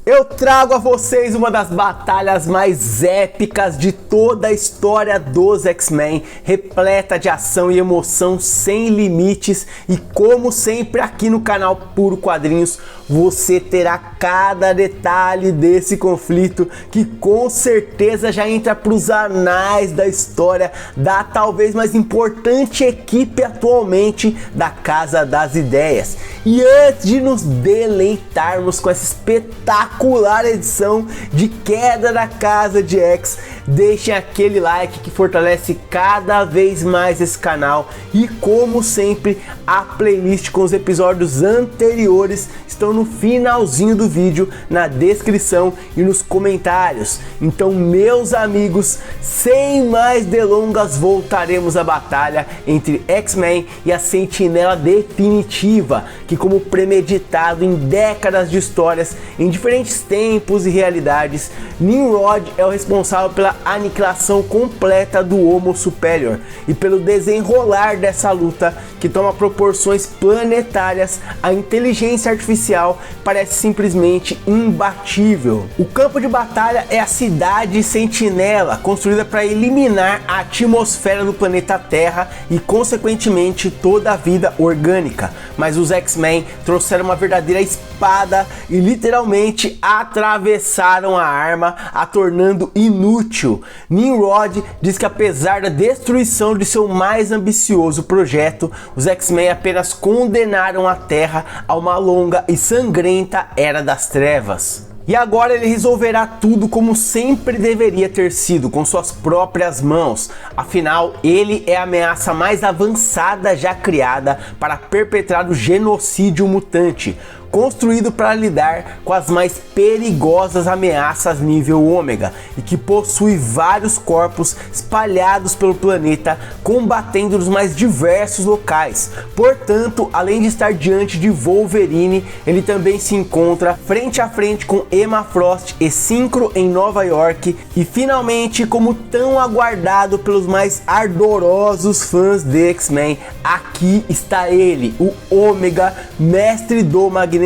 Eu trago a vocês uma das batalhas mais épicas de toda a história dos X-Men, repleta de ação e emoção sem limites, e como sempre aqui no canal Puro Quadrinhos você terá cada detalhe desse conflito que com certeza já entra para os anais da história da talvez mais importante equipe atualmente da Casa das Ideias. E antes de nos deleitarmos com essa espetacular edição de Queda da Casa de X, deixem aquele like que fortalece cada vez mais esse canal, e como sempre a playlist com os episódios anteriores estão no finalzinho do vídeo, na descrição e nos comentários. Então, meus amigos, sem mais delongas, voltaremos à batalha entre X-Men e a Sentinela Definitiva, que, como premeditado em décadas de histórias em diferentes tempos e realidades, Nimrod é o responsável pela aniquilação completa do Homo Superior e pelo desenrolar dessa luta que toma proporções planetárias. A inteligência artificial parece simplesmente imbatível. O campo de batalha é a cidade Sentinela, construída para eliminar a atmosfera do planeta Terra e consequentemente toda a vida orgânica, mas os X-Men trouxeram uma verdadeira espada e literalmente atravessaram a arma, a tornando inútil. Nimrod diz que apesar da destruição de seu mais ambicioso projeto, os X-Men apenas condenaram a Terra a uma longa e sangrenta Era das Trevas. E agora ele resolverá tudo como sempre deveria ter sido, com suas próprias mãos. Afinal, ele é a ameaça mais avançada já criada para perpetrar o genocídio mutante, construído para lidar com as mais perigosas ameaças nível ômega, e que possui vários corpos espalhados pelo planeta, combatendo nos mais diversos locais. Portanto, além de estar diante de Wolverine, ele também se encontra frente a frente com Emma Frost e Synchro em Nova York. E finalmente, como tão aguardado pelos mais ardorosos fãs de X-Men, aqui está ele, o Ômega, mestre do magnetismo.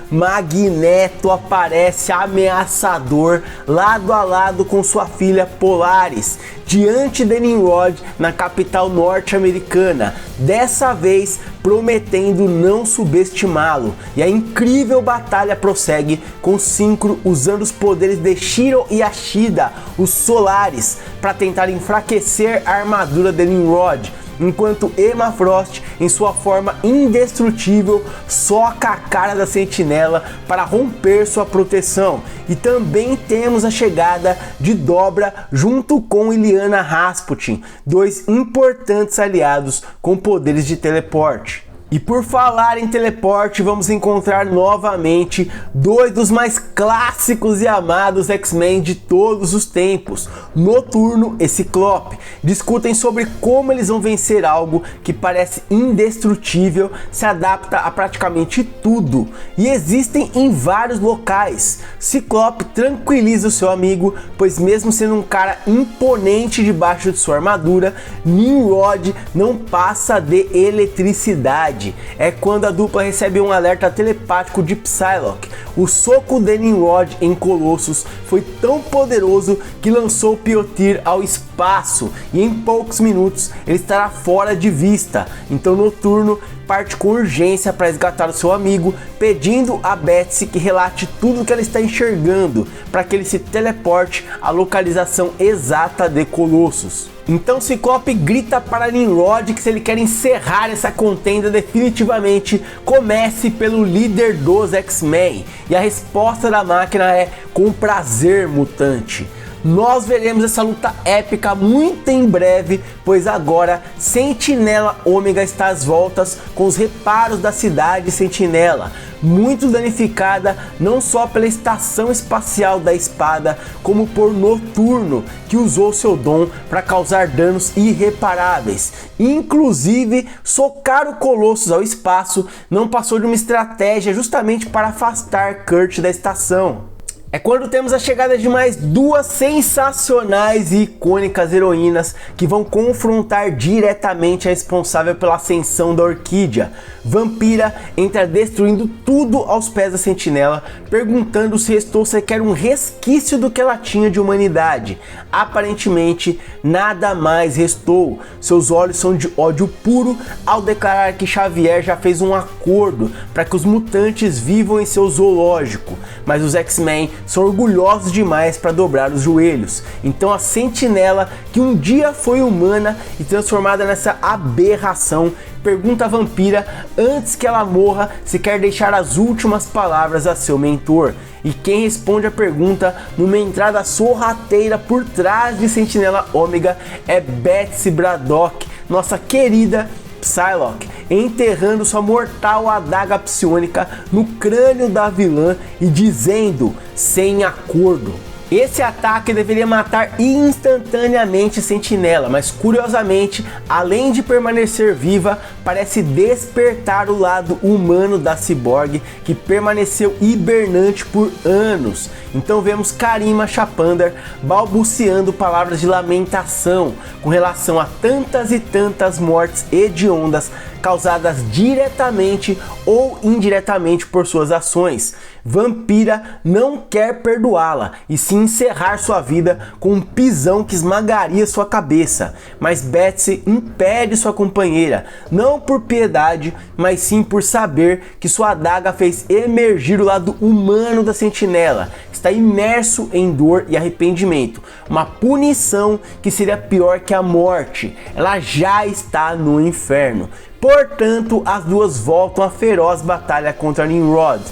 Magneto aparece ameaçador lado a lado com sua filha Polaris, diante de Nimrod na capital norte-americana, dessa vez prometendo não subestimá-lo. E a incrível batalha prossegue com Synchro usando os poderes de Shiro e Ashida, os Solares, para tentar enfraquecer a armadura de Nimrod, enquanto Emma Frost, em sua forma indestrutível, soca a cara da Sentinela para romper sua proteção. E também temos a chegada de Dobra junto com Illyana Rasputin, dois importantes aliados com poderes de teleporte. E por falar em teleporte, vamos encontrar novamente dois dos mais clássicos e amados X-Men de todos os tempos, Noturno e Ciclope. Discutem sobre como eles vão vencer algo que parece indestrutível, se adapta a praticamente tudo e existem em vários locais. Ciclope tranquiliza o seu amigo, pois mesmo sendo um cara imponente debaixo de sua armadura, Nimrod não passa de eletricidade. É quando a dupla recebe um alerta telepático de Psylocke. O soco de Nimrod em Colossus foi tão poderoso que lançou Piotir ao espaço, e em poucos minutos ele estará fora de vista. Então Noturno parte com urgência para resgatar o seu amigo, pedindo a Betsy que relate tudo o que ela está enxergando para que ele se teleporte à localização exata de Colossus. Então Ciclope grita para Nimrod que se ele quer encerrar essa contenda definitivamente, comece pelo líder dos X-Men, e a resposta da máquina é: com prazer, mutante. Nós veremos essa luta épica muito em breve, pois agora Sentinela Ômega está às voltas com os reparos da cidade Sentinela, muito danificada não só pela estação espacial da espada, como por Noturno, que usou seu dom para causar danos irreparáveis. Inclusive, socar o Colossus ao espaço não passou de uma estratégia justamente para afastar Kurt da estação. É quando temos a chegada de mais duas sensacionais e icônicas heroínas que vão confrontar diretamente a responsável pela ascensão da Orquídea. Vampira entra destruindo tudo aos pés da Sentinela, perguntando se restou sequer um resquício do que ela tinha de humanidade. Aparentemente, nada mais restou. Seus olhos são de ódio puro ao declarar que Xavier já fez um acordo para que os mutantes vivam em seu zoológico, mas os X-Men são orgulhosos demais para dobrar os joelhos. Então a Sentinela, que um dia foi humana e transformada nessa aberração, pergunta à Vampira antes que ela morra se quer deixar as últimas palavras a seu mentor. E quem responde a pergunta numa entrada sorrateira por trás de Sentinela Ômega é Betsy Braddock, nossa querida Psylocke, enterrando sua mortal adaga psiônica no crânio da vilã e dizendo: sem acordo. Esse ataque deveria matar instantaneamente Sentinela, mas curiosamente, além de permanecer viva, parece despertar o lado humano da Cyborg, que permaneceu hibernante por anos. Então vemos Karima Chapander balbuciando palavras de lamentação com relação a tantas e tantas mortes hediondas causadas diretamente ou indiretamente por suas ações. Vampira não quer perdoá-la e sim encerrar sua vida com um pisão que esmagaria sua cabeça, mas Betsy impede sua companheira, não por piedade, mas sim por saber que sua adaga fez emergir o lado humano da Sentinela. Está imerso em dor e arrependimento, uma punição que seria pior que a morte. Ela já está no inferno. Portanto, as duas voltam à feroz batalha contra Nimrod.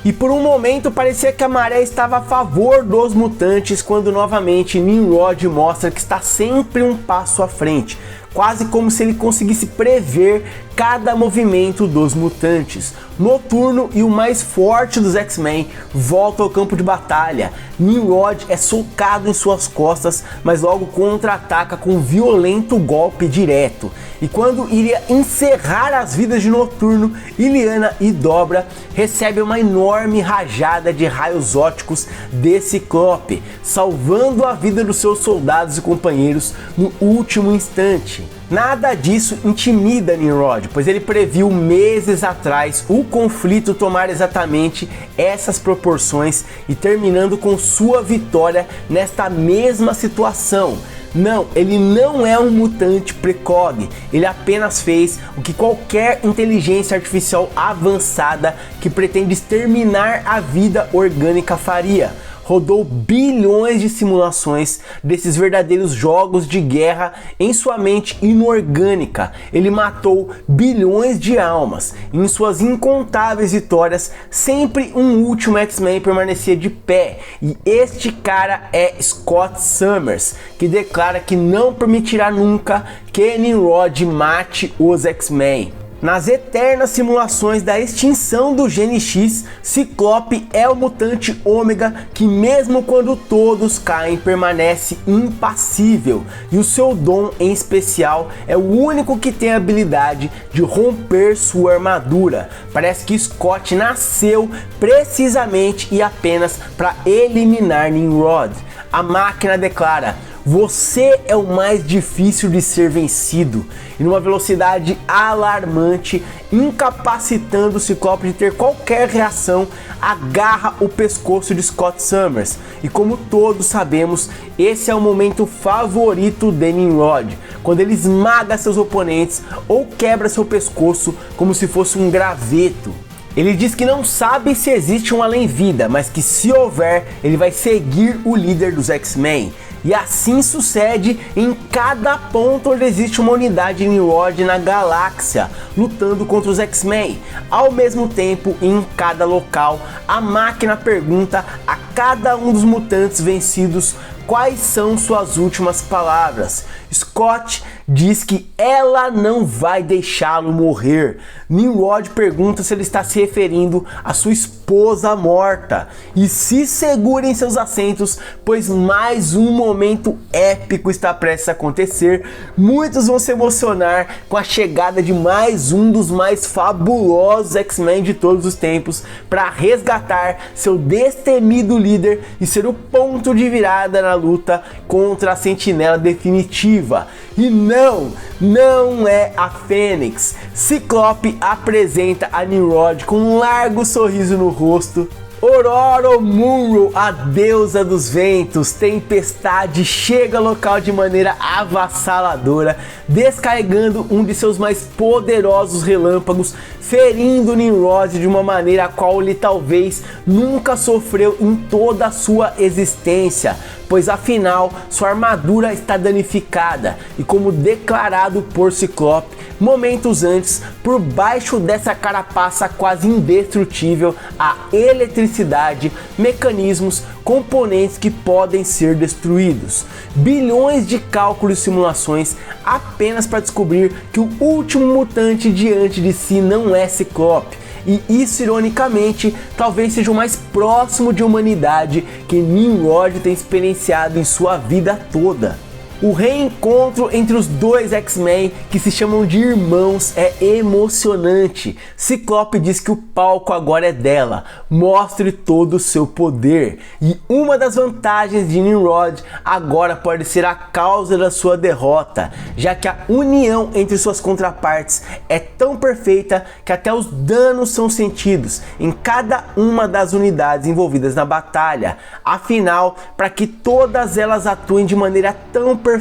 E por um momento parecia que a maré estava a favor dos mutantes, quando novamente Nimrod mostra que está sempre um passo à frente, quase como se ele conseguisse prever cada movimento dos mutantes. Noturno e o mais forte dos X-Men volta ao campo de batalha. Nimrod é socado em suas costas, mas logo contra-ataca com um violento golpe direto. E quando iria encerrar as vidas de Noturno, Illyana e Dobra recebem uma enorme rajada de raios óticos de Ciclope, salvando a vida dos seus soldados e companheiros no último instante. Nada disso intimida Nimrod, pois ele previu meses atrás o conflito tomar exatamente essas proporções e terminando com sua vitória nesta mesma situação. Não, ele não é um mutante precog, ele apenas fez o que qualquer inteligência artificial avançada que pretende exterminar a vida orgânica faria. Rodou bilhões de simulações desses verdadeiros jogos de guerra em sua mente inorgânica. Ele matou bilhões de almas. Em suas incontáveis vitórias, sempre um último X-Men permanecia de pé. E este cara é Scott Summers, que declara que não permitirá nunca que Nimrod mate os X-Men. Nas eternas simulações da extinção do Gene X, Ciclope é o mutante Ômega que, mesmo quando todos caem, permanece impassível. E o seu dom em especial é o único que tem a habilidade de romper sua armadura. Parece que Scott nasceu precisamente e apenas para eliminar Nimrod. A máquina declara: você é o mais difícil de ser vencido, e numa velocidade alarmante, incapacitando o Ciclope de ter qualquer reação, agarra o pescoço de Scott Summers. E como todos sabemos, esse é o momento favorito de Nimrod, quando ele esmaga seus oponentes ou quebra seu pescoço como se fosse um graveto. Ele diz que não sabe se existe um além-vida, mas que se houver, ele vai seguir o líder dos X-Men. E assim sucede em cada ponto onde existe uma unidade de Nimrod na galáxia, lutando contra os X-Men. Ao mesmo tempo, em cada local, a máquina pergunta a cada um dos mutantes vencidos quais são suas últimas palavras. Scott diz que ela não vai deixá-lo morrer. Nimrod pergunta se ele está se referindo à sua esposa esposa morta. E se segurem seus assentos, pois mais um momento épico está prestes a acontecer. Muitos vão se emocionar com a chegada de mais um dos mais fabulosos X-Men de todos os tempos para resgatar seu destemido líder e ser o ponto de virada na luta contra a Sentinela definitiva. E não é a Fênix. Ciclope apresenta a Nimrod com um largo sorriso no rosto. Ororo Munro, a deusa dos ventos, Tempestade chega ao local de maneira avassaladora, descarregando um de seus mais poderosos relâmpagos, ferindo Nimrod de uma maneira a qual ele talvez nunca sofreu em toda a sua existência, pois afinal sua armadura está danificada e, como declarado por Ciclope momentos antes, por baixo dessa carapaça quase indestrutível há eletricidade, mecanismos, componentes que podem ser destruídos. Bilhões de cálculos e simulações apenas para descobrir que o último mutante diante de si não é Ciclope. E isso, ironicamente, talvez seja o mais próximo de humanidade que Nimrod tem experienciado em sua vida toda. O reencontro entre os dois X-Men, que se chamam de irmãos, é emocionante. Ciclope diz que o palco agora é dela, mostre todo o seu poder. E uma das vantagens de Nimrod agora pode ser a causa da sua derrota, já que a união entre suas contrapartes é tão perfeita que até os danos são sentidos em cada uma das unidades envolvidas na batalha. Afinal, para que todas elas atuem de maneira tão perfeita,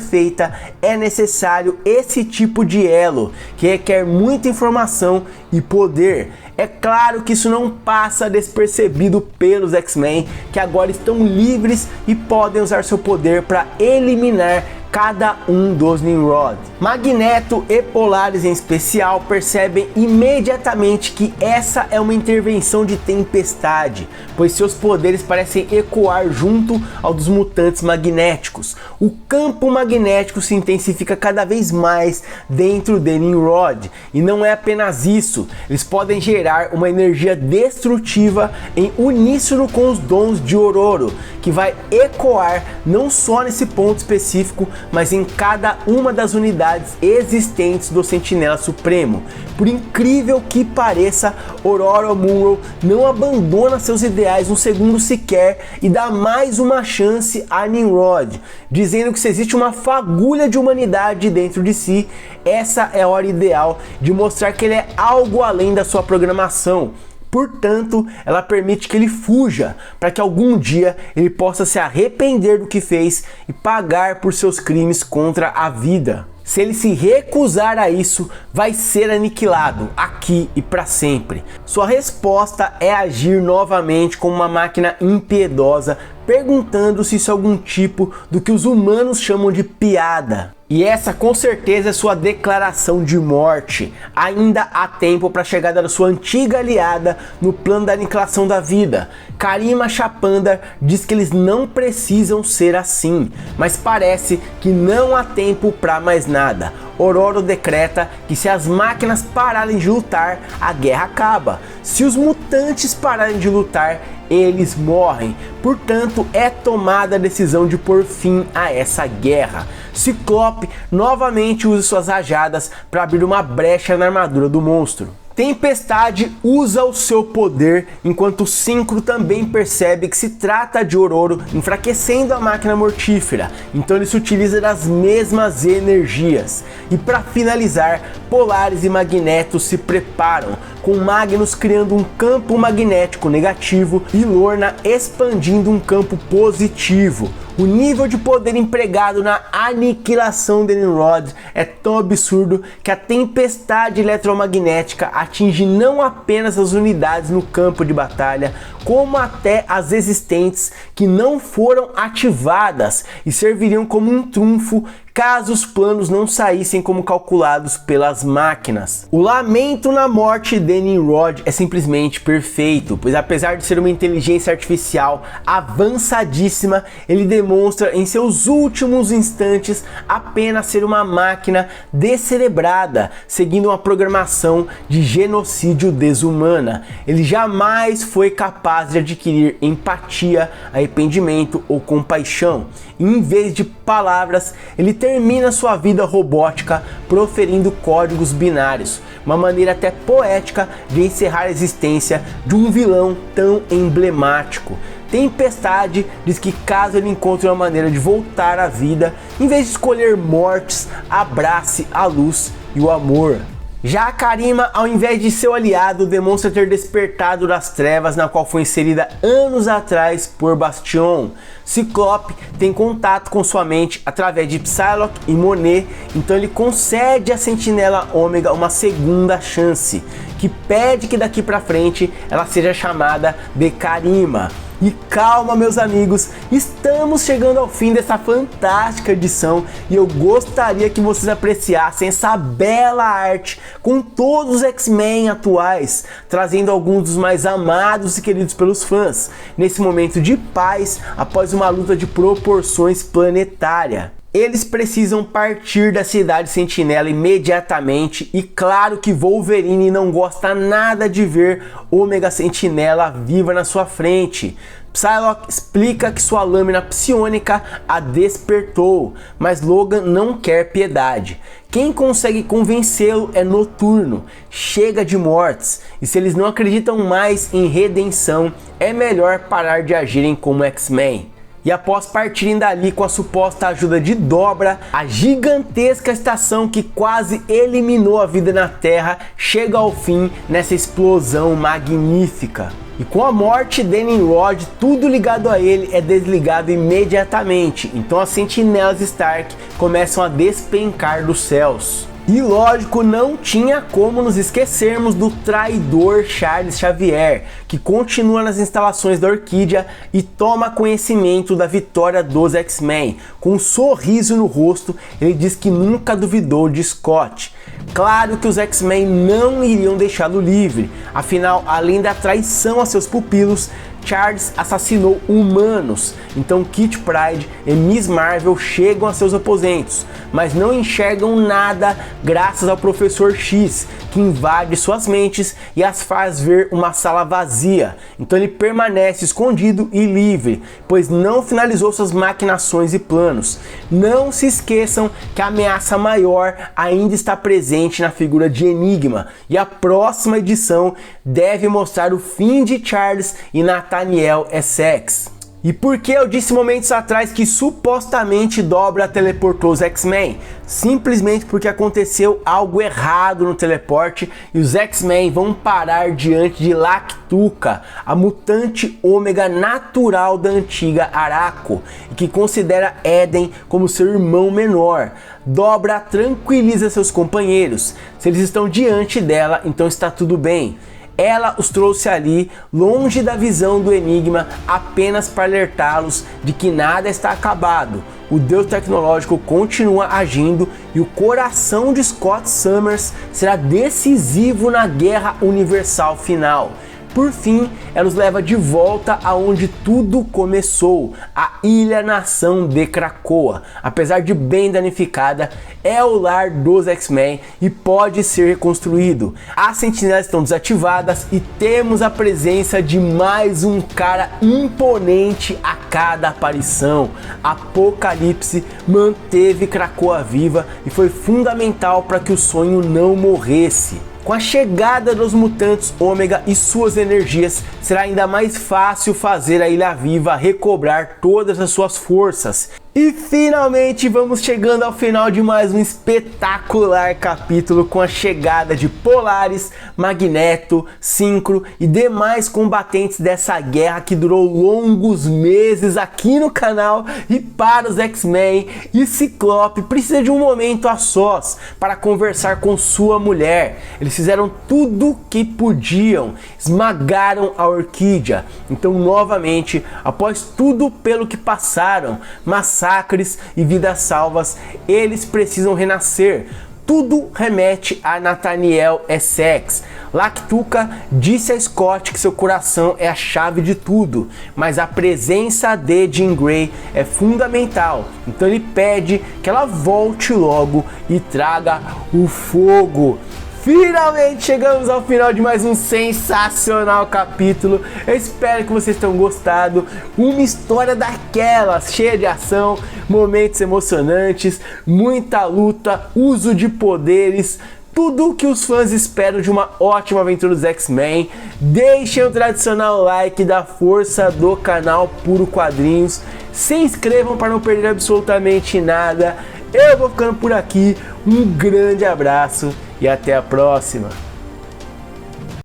é necessário esse tipo de elo, que requer muita informação e poder. É claro que isso não passa despercebido pelos X-Men, que agora estão livres e podem usar seu poder para eliminar cada um dos Nimrod. Magneto e Polaris em especial percebem imediatamente que essa é uma intervenção de Tempestade, pois seus poderes parecem ecoar junto ao dos mutantes magnéticos. O campo magnético se intensifica cada vez mais dentro de Nimrod, e não é apenas isso, eles podem gerar uma energia destrutiva em uníssono com os dons de Ororo, que vai ecoar não só nesse ponto específico, mas em cada uma das unidades existentes do Sentinela Supremo. Por incrível que pareça, Ororo Munro não abandona seus ideais um segundo sequer e dá mais uma chance a Nimrod, dizendo que se existe uma fagulha de humanidade dentro de si, essa é a hora ideal de mostrar que ele é algo além da sua programação. Portanto, ela permite que ele fuja, para que algum dia ele possa se arrepender do que fez e pagar por seus crimes contra a vida. Se ele se recusar a isso, vai ser aniquilado aqui e para sempre. Sua resposta é agir novamente como uma máquina impiedosa, perguntando se isso é algum tipo do que os humanos chamam de piada. E essa com certeza é sua declaração de morte. Ainda há tempo para a chegada da sua antiga aliada no plano da aniquilação da vida. Karima Chapanda diz que eles não precisam ser assim, mas parece que não há tempo para mais nada. Ororo decreta que se as máquinas pararem de lutar, a guerra acaba. Se os mutantes pararem de lutar, eles morrem. Portanto, é tomada a decisão de pôr fim a essa guerra. Ciclope novamente usa suas rajadas para abrir uma brecha na armadura do monstro. Tempestade usa o seu poder, enquanto Synchro também percebe que se trata de Ororo, enfraquecendo a máquina mortífera, então ele se utiliza das mesmas energias. E para finalizar, Polaris e Magneto se preparam, com Magnus criando um campo magnético negativo e Lorna expandindo um campo positivo. O nível de poder empregado na aniquilação de Nimrod é tão absurdo que a tempestade eletromagnética atinge não apenas as unidades no campo de batalha, como até as existentes que não foram ativadas e serviriam como um trunfo caso os planos não saíssem como calculados pelas máquinas. O lamento na morte de Nimrod é simplesmente perfeito, pois apesar de ser uma inteligência artificial avançadíssima, ele demonstra em seus últimos instantes apenas ser uma máquina descerebrada, seguindo uma programação de genocídio desumana. Ele jamais foi capaz de adquirir empatia, arrependimento ou compaixão. E em vez de palavras, ele termina sua vida robótica proferindo códigos binários, uma maneira até poética de encerrar a existência de um vilão tão emblemático. Tempestade diz que caso ele encontre uma maneira de voltar à vida, em vez de escolher mortes, abrace a luz e o amor. Já a Karima, ao invés de seu aliado, demonstra ter despertado das trevas na qual foi inserida anos atrás por Bastion. Ciclope tem contato com sua mente através de Psylocke e Monet, então ele concede à Sentinela Ômega uma segunda chance, que pede que daqui pra frente ela seja chamada de Karima. E calma, meus amigos, estamos chegando ao fim dessa fantástica edição e eu gostaria que vocês apreciassem essa bela arte com todos os X-Men atuais, trazendo alguns dos mais amados e queridos pelos fãs, nesse momento de paz após uma luta de proporções planetárias. Eles precisam partir da cidade Sentinela imediatamente e claro que Wolverine não gosta nada de ver Ômega Sentinela viva na sua frente. Psylocke explica que sua lâmina psiônica a despertou, mas Logan não quer piedade. Quem consegue convencê-lo é Noturno. Chega de mortes, e se eles não acreditam mais em redenção, é melhor parar de agirem como X-Men. E após partirem dali com a suposta ajuda de Dobra, a gigantesca estação que quase eliminou a vida na Terra chega ao fim nessa explosão magnífica. E com a morte de Nimrod, tudo ligado a ele é desligado imediatamente, então as sentinelas Stark começam a despencar dos céus. E lógico, não tinha como nos esquecermos do traidor Charles Xavier, que continua nas instalações da Orquídea e toma conhecimento da vitória dos X-Men. Com um sorriso no rosto, ele diz que nunca duvidou de Scott. Claro que os X-Men não iriam deixá-lo livre, afinal, além da traição a seus pupilos, Charles assassinou humanos, então Kitty Pryde e Miss Marvel chegam a seus aposentos, mas não enxergam nada graças ao Professor X, que invade suas mentes e as faz ver uma sala vazia, então ele permanece escondido e livre, pois não finalizou suas maquinações e planos. Não se esqueçam que a ameaça maior ainda está presente na figura de Enigma, e a próxima edição deve mostrar o fim de Charles e Nathaniel Essex. E por que eu disse momentos atrás que supostamente Dobra teleportou os X-Men? Simplesmente porque aconteceu algo errado no teleporte e os X-Men vão parar diante de Lactuca, a mutante ômega natural da antiga Arakko, e que considera Eden como seu irmão menor. Dobra tranquiliza seus companheiros. Se eles estão diante dela, então está tudo bem. Ela os trouxe ali, longe da visão do Enigma, apenas para alertá-los de que nada está acabado. O Deus tecnológico continua agindo e o coração de Scott Summers será decisivo na guerra universal final. Por fim, ela os leva de volta aonde tudo começou, a Ilha-nação de Krakoa. Apesar de bem danificada, é o lar dos X-Men e pode ser reconstruído. As sentinelas estão desativadas e temos a presença de mais um cara imponente a cada aparição. Apocalipse manteve Krakoa viva e foi fundamental para que o sonho não morresse. Com a chegada dos mutantes Ômega e suas energias, será ainda mais fácil fazer a Ilha Viva recobrar todas as suas forças. E finalmente vamos chegando ao final de mais um espetacular capítulo com a chegada de Polaris, Magneto, Synchro e demais combatentes dessa guerra que durou longos meses aqui no canal e para os X-Men. E Ciclope precisa de um momento a sós para conversar com sua mulher. Eles fizeram tudo o que podiam, esmagaram a Orquídea. Então novamente, após tudo pelo que passaram, mas massacres e vidas salvas, eles precisam renascer. Tudo remete a Nathaniel Essex. Lactuca disse a Scott que seu coração é a chave de tudo, mas a presença de Jean Grey é fundamental. Então ele pede que ela volte logo e traga o fogo. Finalmente chegamos ao final de mais um sensacional capítulo. Eu espero que vocês tenham gostado. Uma história daquelas, cheia de ação, momentos emocionantes, muita luta, uso de poderes, tudo o que os fãs esperam de uma ótima aventura dos X-Men. Deixem o tradicional like, da força do canal Puro Quadrinhos. Se inscrevam para não perder absolutamente nada. Eu vou ficando por aqui. Um grande abraço e até a próxima.